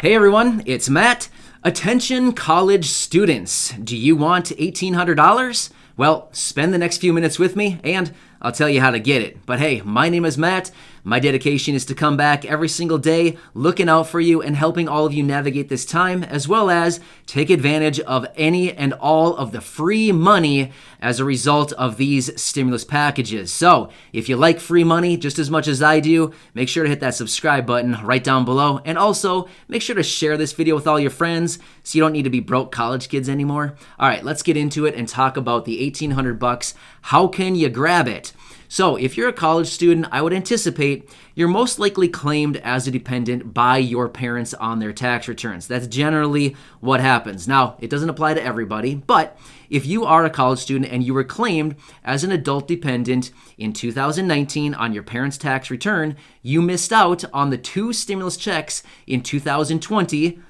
Hey everyone, it's Matt. Attention college students. Do you want $1,800? Well, spend the next few minutes with me and I'll tell you how to get it. But hey, my name is Matt. My dedication is to come back every single day, looking out for you and helping all of you navigate this time, as well as take advantage of any and all of the free money as a result of these stimulus packages. So if you like free money just as much as I do, make sure to hit that subscribe button right down below. And also make sure to share this video with all your friends so you don't need to be broke college kids anymore. All right, let's get into it and talk about the $1,800. How can you grab it? So if you're a college student, I would anticipate you're most likely claimed as a dependent by your parents on their tax returns. That's generally what happens. Now, it doesn't apply to everybody, but if you are a college student and you were claimed as an adult dependent in 2019 on your parents' tax return, you missed out on the two stimulus checks in 2020,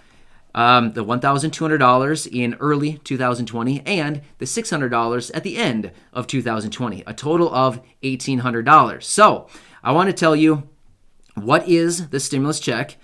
the $1,200 in early 2020 and the $600 at the end of 2020, a total of $1,800. So I want to tell you, what is the stimulus check?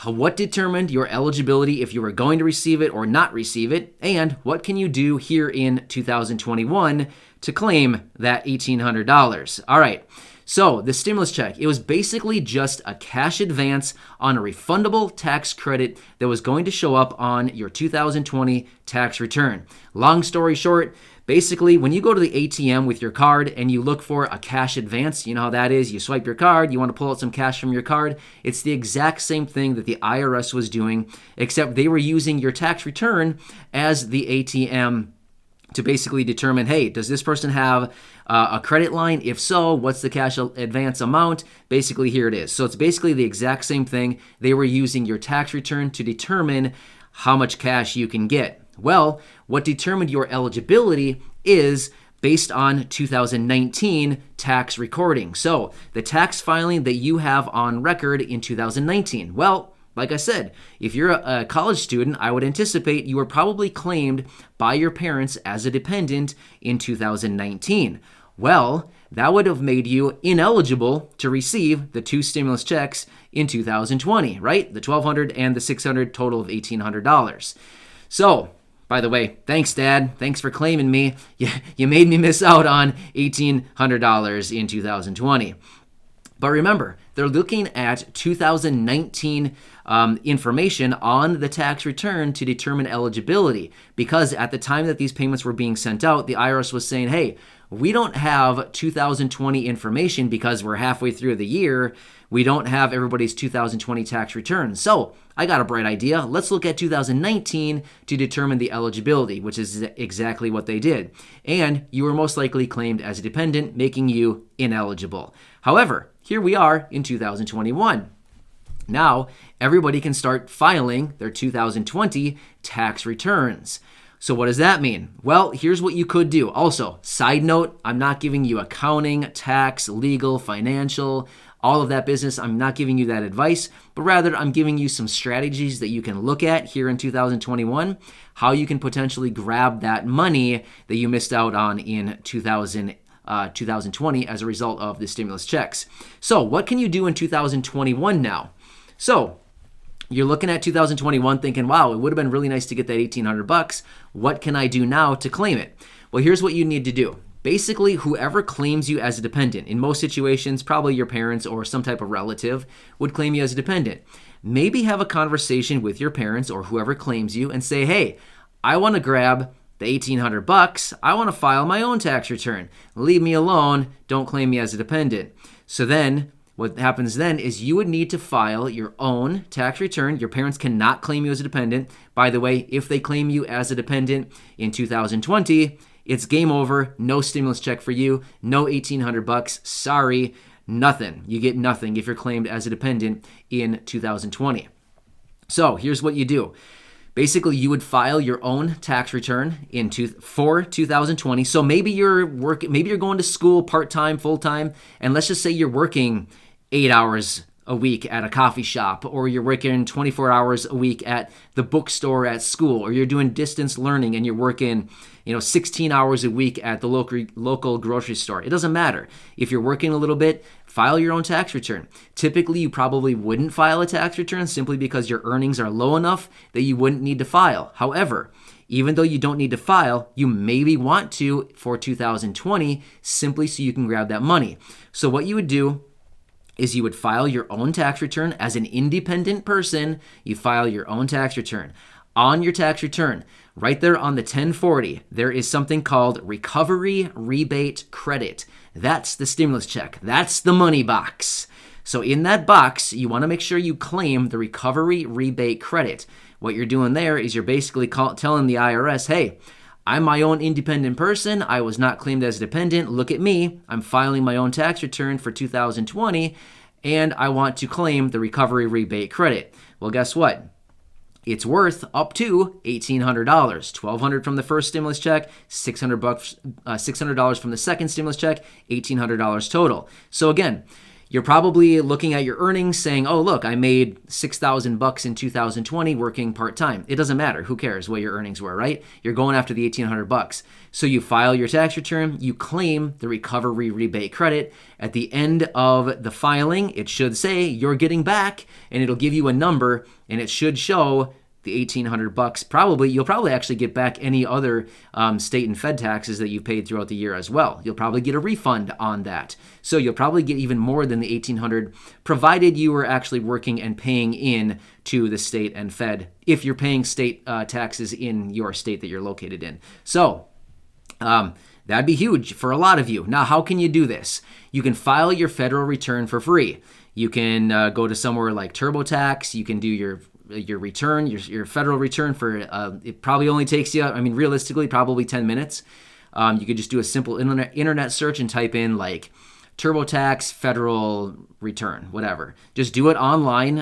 What determined your eligibility if you were going to receive it or not receive it? And what can you do here in 2021 to claim that $1,800? All right. So the stimulus check, it was basically just a cash advance on a refundable tax credit that was going to show up on your 2020 tax return. Long story short, basically when you go to the ATM with your card and you look for a cash advance, you know how that is. You swipe your card, you want to pull out some cash from your card. It's the exact same thing that the IRS was doing, except they were using your tax return as the ATM to basically determine, hey, does this person have a credit line? If so, what's the cash advance amount? Basically, here it is. So it's basically the exact same thing. They were using your tax return to determine how much cash you can get. Well, what determined your eligibility is based on 2019 tax recording. So the tax filing that you have on record in 2019. Well, like I said, if you're a college student, I would anticipate you were probably claimed by your parents as a dependent in 2019. Well, that would have made you ineligible to receive the two stimulus checks in 2020, right? The $1,200 and the $600, total of $1,800. So, by the way, thanks, Dad. Thanks for claiming me. You made me miss out on $1,800 in 2020. But remember, they're looking at 2019 information on the tax return to determine eligibility, because at the time that these payments were being sent out, the IRS was saying, hey, we don't have 2020 information because we're halfway through the year. We don't have everybody's 2020 tax return. So I got a bright idea. Let's look at 2019 to determine the eligibility, which is exactly what they did. And you were most likely claimed as a dependent, making you ineligible. However, here we are in 2021. Now, everybody can start filing their 2020 tax returns. So what does that mean? Well, here's what you could do. Also, side note, I'm not giving you accounting, tax, legal, financial, all of that business. I'm not giving you that advice, but rather I'm giving you some strategies that you can look at here in 2021, how you can potentially grab that money that you missed out on in 2020 as a result of the stimulus checks. So what can you do in 2021 now? So you're looking at 2021 thinking, wow, it would have been really nice to get that $1,800. What can I do now to claim it? Well, here's what you need to do. Basically, whoever claims you as a dependent, in most situations, probably your parents or some type of relative would claim you as a dependent. Maybe have a conversation with your parents or whoever claims you and say, hey, I want to grab the $1,800. I want to file my own tax return. Leave me alone. Don't claim me as a dependent. So then what happens then is you would need to file your own tax return. Your parents cannot claim you as a dependent. By the way, if they claim you as a dependent in 2020, it's game over. No stimulus check for you. No $1,800. Sorry, nothing. You get nothing if you're claimed as a dependent in 2020. So here's what you do. Basically, you would file your own tax return for 2020. So maybe you're going to school part-time, full-time, and let's just say you're working 8 hours a week at a coffee shop, or you're working 24 hours a week at the bookstore at school, or you're doing distance learning and you're working 16 hours a week at the local grocery store. It doesn't matter. If you're working a little bit, file your own tax return. Typically, you probably wouldn't file a tax return simply because your earnings are low enough that you wouldn't need to file. However, even though you don't need to file, you maybe want to for 2020 simply so you can grab that money. So what you would do is you would file your own tax return as an independent person. You file your own tax return. On your tax return, right there on the 1040, there is something called Recovery Rebate Credit. That's the stimulus check. That's the money box. So in that box, you want to make sure you claim the Recovery Rebate Credit. What you're doing there is you're basically telling the IRS, hey, I'm my own independent person. I was not claimed as a dependent. Look at me. I'm filing my own tax return for 2020, and I want to claim the Recovery Rebate Credit. Well, guess what? It's worth up to $1,800. $1,200 from the first stimulus check, $600 from the second stimulus check, $1,800 total. So again, you're probably looking at your earnings saying, oh, look, I made $6,000 in 2020 working part-time. It doesn't matter. Who cares what your earnings were, right? You're going after the $1,800. So you file your tax return, you claim the Recovery Rebate Credit. At the end of the filing, it should say you're getting back, and it'll give you a number, and it should show the $1,800. Probably you'll actually get back any other state and Fed taxes that you've paid throughout the year as well. You'll probably get a refund on that. So you'll probably get even more than the $1,800, provided you were actually working and paying in to the state and Fed, if you're paying state taxes in your state that you're located in. So that'd be huge for a lot of you. Now, how can you do this? You can file your federal return for free. You can go to somewhere like TurboTax. You can do your return, your federal return for, it probably only takes you, realistically, probably 10 minutes. You could just do a simple internet search and type in like TurboTax federal return, whatever. Just do it online.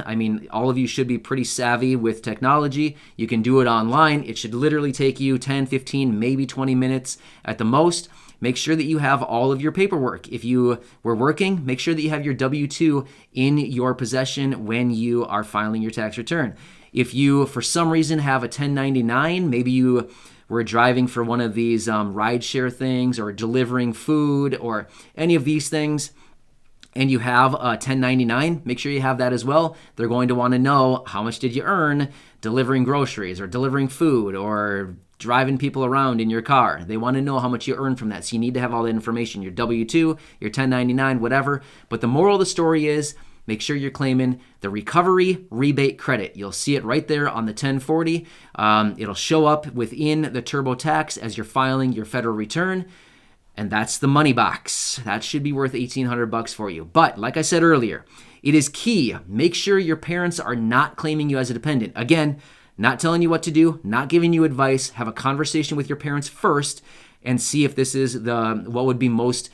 All of you should be pretty savvy with technology. You can do it online. It should literally take you 10, 15, maybe 20 minutes at the most. Make sure that you have all of your paperwork. If you were working, make sure that you have your W-2 in your possession when you are filing your tax return. If you, for some reason, have a 1099, maybe you were driving for one of these rideshare things or delivering food or any of these things, and you have a 1099, make sure you have that as well. They're going to want to know how much did you earn delivering groceries or delivering food or driving people around in your car. They want to know how much you earn from that. So you need to have all that information, your W-2, your 1099, whatever. But the moral of the story is make sure you're claiming the Recovery Rebate Credit. You'll see it right there on the 1040. It'll show up within the TurboTax as you're filing your federal return. And that's the money box. That should be worth $1,800 for you. But like I said earlier, it is key. Make sure your parents are not claiming you as a dependent. Again, not telling you what to do, not giving you advice. Have a conversation with your parents first and see if this is what would be most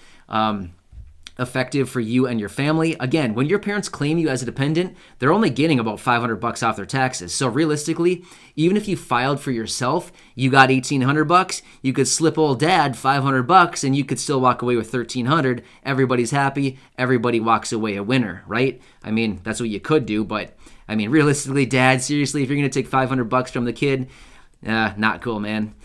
effective for you and your family. Again, when your parents claim you as a dependent, they're only getting about $500 off their taxes. So realistically, even if you filed for yourself, you got $1,800, you could slip old dad $500 and you could still walk away with $1,300. Everybody's happy. Everybody walks away a winner, right? That's what you could do, but realistically, Dad, seriously, if you're going to take $500 from the kid, not cool, man.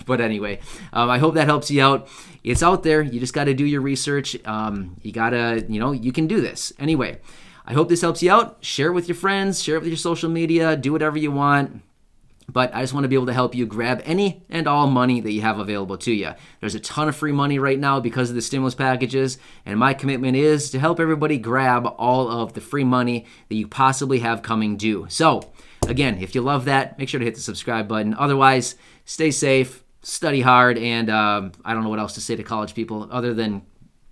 But anyway, I hope that helps you out. It's out there. You just got to do your research. You got to, you can do this. Anyway, I hope this helps you out. Share it with your friends. Share it with your social media. Do whatever you want. But I just want to be able to help you grab any and all money that you have available to you. There's a ton of free money right now because of the stimulus packages, and my commitment is to help everybody grab all of the free money that you possibly have coming due. So, again, if you love that, make sure to hit the subscribe button. Otherwise, stay safe, study hard, and I don't know what else to say to college people other than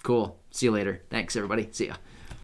cool. See you later. Thanks, everybody. See ya.